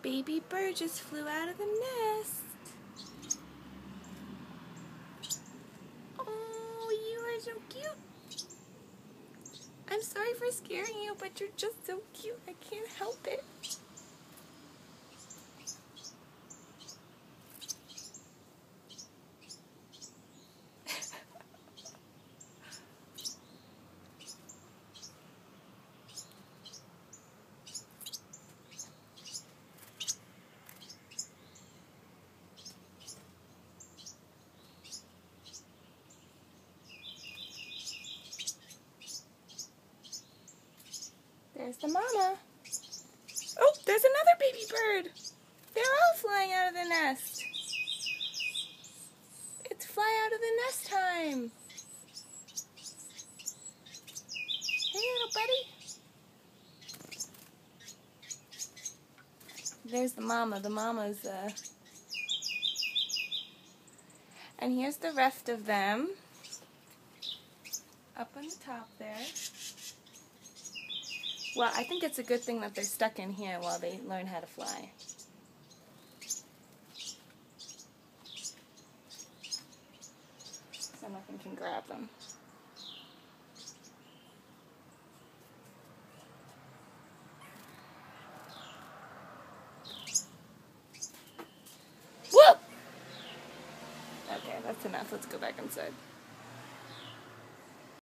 Baby bird just flew out of the nest. Oh, you are so cute. I'm sorry for scaring you, but you're just so cute. I can't help it. There's the mama. Oh, there's another baby bird. They're all flying out of the nest. It's fly out of the nest time. Hey, little buddy. There's the mama. The mama's, And here's the rest of them. Up on the top there. Well, I think it's a good thing that they're stuck in here while they learn how to fly. So nothing can grab them. Whoop! Okay, that's enough. Let's go back inside.